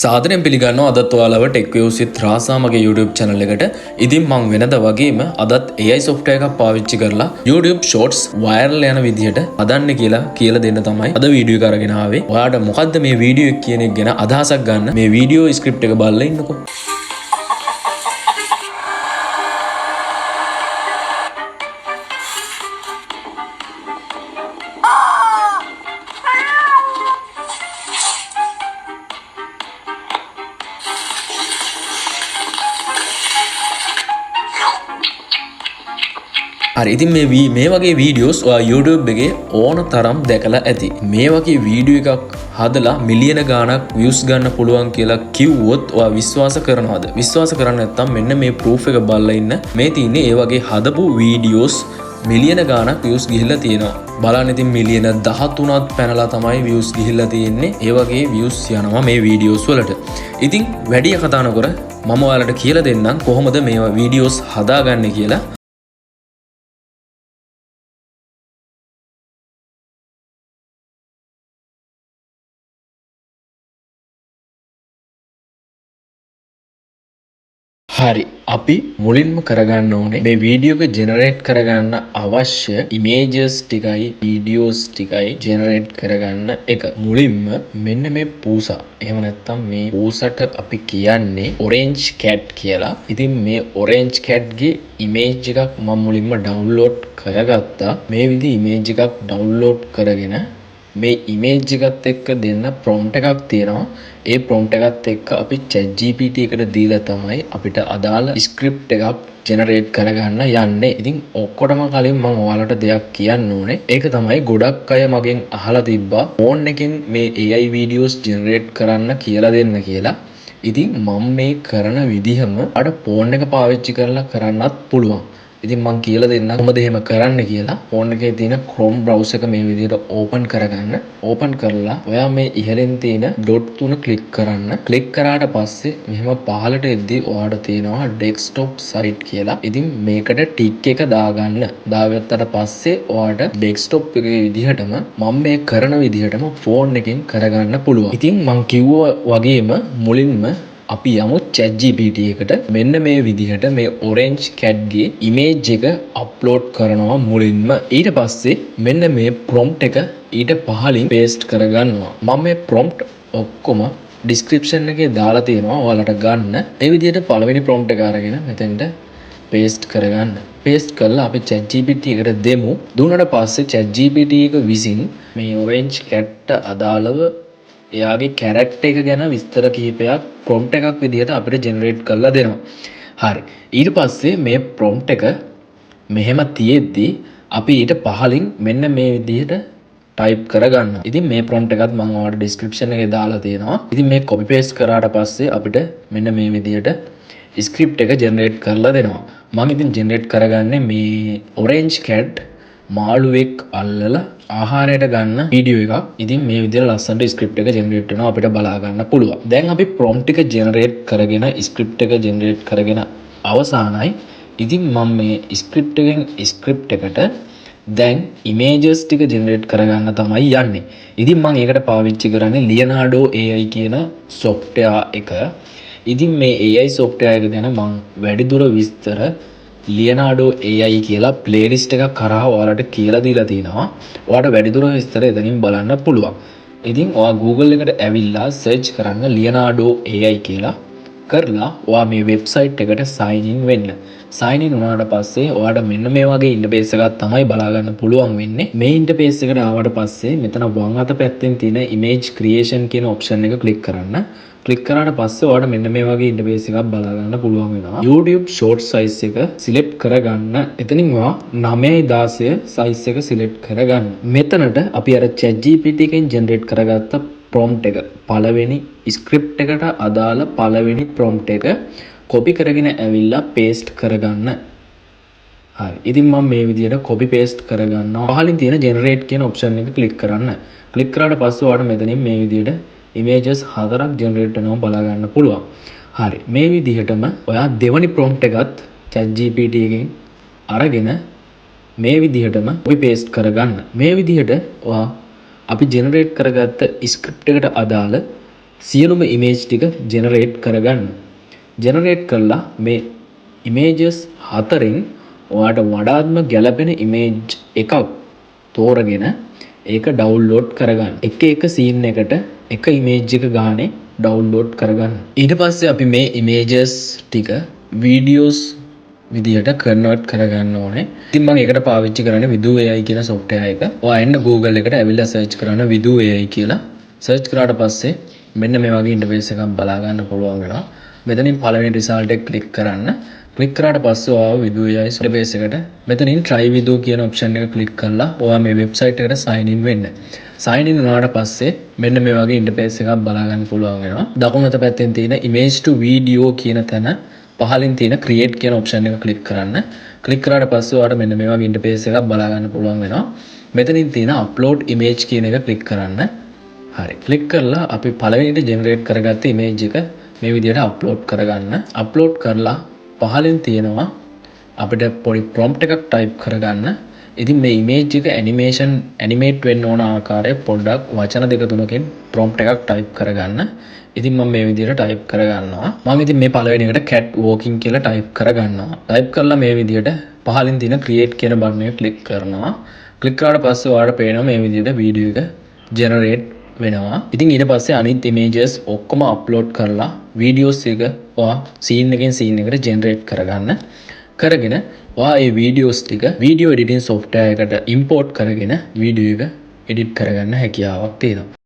සාදරයෙන් පිළිගන්නවා අදත් ඔයාලව ටෙක් වේව්ස් විත් රාසා මගේ YouTube channel එකට. ඉතින් මම වෙනද වගේම අදත් AI software එකක් පාවිච්චි කරලා YouTube Shorts viral යන විදිහට හදන්න කියලා දෙන්න තමයි අද වීඩියෝ එක අරගෙන ආවේ. ඔයාලට මොකද්ද මේ වීඩියෝ එක කියන එක ගැන අදහසක් ගන්න මේ වීඩියෝ ස්ක්‍රිප්ට් එක බලලා ඉන්නකෝ. හරි ඉතින් මේ වගේ වීඩියෝස් ඔයා YouTube එකේ ඕන තරම් දැකලා ඇති. මේ වගේ වීඩියෝ එකක් හදලා මිලියන ගාණක් views ගන්න පුළුවන් කියලා කිව්වොත් ඔයා විශ්වාස කරනවද? විශ්වාස කරන්නේ නැත්නම් මෙන්න මේ proof එක බලලා ඉන්න. මේ තියෙන්නේ ඒ වගේ හදපු වීඩියෝස් මිලියන ගාණක් views ගිහිල්ලා තියෙනවා. බලන්න ඉතින් මිලියන 13ක් පැනලා තමයි views ගිහිල්ලා තියෙන්නේ. ඒ වගේ views යනවා මේ වීඩියෝස් වලට. ඉතින් වැඩි කතා නොකර මම ඔයාලට කියලා දෙන්නම් කොහොමද මේ වීඩියෝස් හදාගන්නේ කියලා. හරි අපි මුලින්ම කරගන්න ඕනේ මේ වීඩියෝ එක ජෙනරේට් කරගන්න අවශ්‍ය ඉමේජස් ටිකයි වීඩියෝස් ටිකයි ජෙනරේට් කරගන්න එක. මුලින්ම මෙන්න මේ පූසා. එහෙම නැත්නම් මේ පූසට අපි කියන්නේ orange cat කියලා. ඉතින් මේ orange cat ගේ ඉමේජ් එකක් මම මුලින්ම ඩවුන්ලෝඩ් කරගත්තා. මේ විදිහ ඉමේජ් එකක් ඩවුන්ලෝඩ් කරගෙන මේ ඉමේජ් එකත් එක්ක දෙන්න ප්‍රොම්ප්ට් එකක් තියෙනවා. ඒ ප්‍රොම්ප්ට් එකත් එක්ක අපි ChatGPT එකට දීලා තමයි අපිට අදාළ ස්ක්‍රිප්ට් එකක් ජෙනරේට් කරගන්න යන්නේ. ඉතින් ඔක්කොටම කලින් මම ඔයාලට දෙයක් කියන්න ඕනේ. ඒක තමයි ගොඩක් අය මගෙන් අහලා තිබ්බා ෆෝන් එකෙන් මේ AI වීඩියෝස් ජෙනරේට් කරන්න කියලා දෙන්න කියලා. ඉතින් මම මේ කරන විදිහම අර ෆෝන් එක පාවිච්චි කරලා කරන්නත් පුළුවන්. ඉතින් මම කියලා දෙන්නම් කොහොමද එහෙම කරන්න කියලා. ෆෝන් එකේ තියෙන Chrome browser එක මේ විදිහට open කරගන්න. open කරලා ඔයා මේ ඉහළින් තියෙන dot තුන click කරන්න. click කරාට පස්සේ මෙහෙම පහළට එද්දී ඔයාට තියෙනවා desktop site කියලා. ඉතින් මේකට tick එක දාගන්න. දාගත්තට පස්සේ ඔයාට desktop එකේ විදිහටම මම මේ කරන විදිහටම ෆෝන් එකෙන් කරගන්න පුළුවන්. ඉතින් මම කිව්වා වගේම මුලින්ම අපි යමු ChatGPT එකට. මෙන්න මේ විදිහට මේ orange cat ගේ image එක upload කරනවා මුලින්ම. ඊට පස්සේ මෙන්න මේ prompt එක ඊට පහලින් paste කරගන්නවා. මම මේ prompt ඔක්කොම description එකේ දාලා තියෙනවා ඔයාලට ගන්න. ඒ විදිහට පළවෙනි prompt එක අරගෙන මෙතෙන්ට paste කරගන්න. paste කරලා අපි ChatGPT එකට දෙමු. දුන්නාට පස්සේ ChatGPT එක විසින් මේ orange cat අදාළව එයාගේ කැරක්ටර් එක ගැන විස්තර කිහිපයක් prompt එකක් විදිහට අපිට ජෙනරේට් කරලා දෙනවා. හරි. ඊට පස්සේ මේ prompt එක මෙහෙම තියෙද්දි අපි ඊට පහලින් මෙන්න මේ විදිහට type කරගන්නවා. ඉතින් මේ prompt එකත් මම ඔයාලට description එකේ දාලා තියෙනවා. ඉතින් මේ copy paste කරාට පස්සේ අපිට මෙන්න මේ විදිහට script එක ජෙනරේට් කරලා දෙනවා. මම ඉතින් ජෙනරේට් කරගන්නේ මේ orange cat මාළුවෙක් අල්ලලා ආහාරයට ගන්න වීඩියෝ එකක්. ඉතින් මේ විදිහට ලස්සනට ස්ක්‍රිප්ට් එක ජෙනරේට් වෙනවා අපිට බලා ගන්න පුළුවන්. දැන් අපි ප්‍රොම්ප්ට් එක ජෙනරේට් කරගෙන ස්ක්‍රිප්ට් එක ජෙනරේට් කරගෙන අවසానයි. ඉතින් මම මේ ස්ක්‍රිප්ට් එකෙන් ස්ක්‍රිප්ට් එකට දැන් ඉමේජස් ටික ජෙනරේට් කරගන්න තමයි යන්නේ. ඉතින් මම ඒකට පාවිච්චි කරන්නේ Leonardo AI කියන software එක. ඉතින් මේ AI software එක ගැන මම වැඩිදුර විස්තර Leonardo AI කියලා playlist එකක් කරා ඔයාලට කියලා දීලා තිනවා. ඔයාලට වැඩිදුර විස්තර එතනින් බලන්න පුළුවන්. ඉතින් ඔයා Google එකට ඇවිල්ලා search කරන්න Leonardo AI කියලා කරලා ඔයා මේ website එකට sign in වෙන්න. sign in වුණාට පස්සේ ඔයාට මෙන්න මේ වගේ interface එකක් තමයි බලා ගන්න පුළුවන් වෙන්නේ. මේ interface එකට ආවට පස්සේ මෙතන වම් අත පැත්තෙන් තියෙන image creation කියන option එක click කරන්න. ක්ලික් කරාට පස්සේ ඔයාලට මෙන්න මේ වගේ ඉන්ටර්ෆේස් එකක් බලා ගන්න පුළුවන් වෙනවා. YouTube short size එක select කරගන්න. එතනින් ඔයා 9:16 size එක select කරගන්න. මෙතනට අපි අර ChatGPT එකෙන් generate කරගත්ත prompt එක පළවෙනි script එකට අදාළ පළවෙනි prompt එක copy කරගෙන ඇවිල්ලා paste කරගන්න. හරි. ඉතින් මම මේ විදිහට copy paste කරගන්නවා. පහලින් තියෙන generate කියන option එක click කරන්න. click කරාට පස්සේ ඔයාලට මෙතනින් මේ විදිහට images 4ක් generate වෙනවා බලා ගන්න පුළුවන්. හරි. මේ විදිහටම ඔයා දෙවනි prompt එකත් ChatGPT එකෙන් අරගෙන මේ විදිහටම copy paste කරගන්න. මේ විදිහට ඔයා අපි generate කරගත්ත script එකට අදාළ සියලුම ඉමේජ් ටික ජෙනරේට් කරගන්න. ජෙනරේට් කළා මේ ඉමේජස් හතරෙන් ඔයාට වඩාත්ම ගැළපෙන ඉමේජ් එකක් තෝරගෙන ඒක ඩවුන්ලෝඩ් කරගන්න. එක සීන් එකට එක ඉමේජ් එක ගානේ ඩවුන්ලෝඩ් කරගන්න. ඊට පස්සේ අපි මේ ඉමේජස් ටික වීඩියෝස් විදියට කන්වර්ට් කරගන්න ඕනේ. ඉතින් මම ඒකට පාවිච්චි කරන්නේ Vidu AI කියන software එක. ඔයා එන්න Google එකට ඇවිල්ලා search කරන්න Vidu AI කියලා. search කරාට පස්සේ මෙන්න මේ වගේ ඉන්ටර්ෆේස් එකක් බලා ගන්න පුළුවන් වෙනවා. මෙතනින් පළවෙනි result එක ක්ලික් කරන්න. ක්ලික් කරාට පස්සේ ඔයාව Vidu AI ඉන්ටර්ෆේස් එකට මෙතනින් try Vidu කියන option එක ක්ලික් කරලා ඔයා මේ website එකට sign in වෙන්න. sign in වුණාට පස්සේ මෙන්න මේ වගේ ඉන්ටර්ෆේස් එකක් බලා ගන්න පුළුවන් වෙනවා. දකුණු අත පැත්තෙන් තියෙන image to video කියන තැන පහලින් තියෙන create කියන option එක ක්ලික් කරන්න. ක්ලික් කරාට පස්සේ ඔයාලට මෙන්න මේ වගේ ඉන්ටර්ෆේස් එකක් බලා ගන්න පුළුවන් වෙනවා. මෙතනින් තියෙන upload image කියන එක ක්ලික් කරන්න. හරි. ක්ලික් කරලා අපි පළවෙනිට generate කරගත්ත image එක මේ විදිහට upload කරගන්න. upload කරලා පහලින් තියෙනවා අපිට පොඩි prompt එකක් type කරගන්න. ඉතින් මේ image එක animate වෙන්න ඕන ආකාරය පොඩ්ඩක් වචන දෙක තුනකින් prompt එකක් type කරගන්න. ඉතින් මම මේ විදිහට type කරගන්නවා. මම ඉතින් මේ පළවෙනි එකට cat walking කියලා type කරගන්නවා. type කරලා මේ විදිහට පහලින් තියෙන create කියන button එක click කරනවා. click කරාට පස්සේ ඔයාලට පේනවා මේ විදිහට video එක generate වෙනවා. ඉතින් ඊට පස්සේ අනිත් images ඔක්කොම upload කරලා videos එක ඔයා scene එකෙන් scene එකට generate කරගන්න. කරගෙන ඔයා මේ videos ටික video editing software එකට import කරගෙන video එක edit කරගන්න හැකියාවක් තියෙනවා.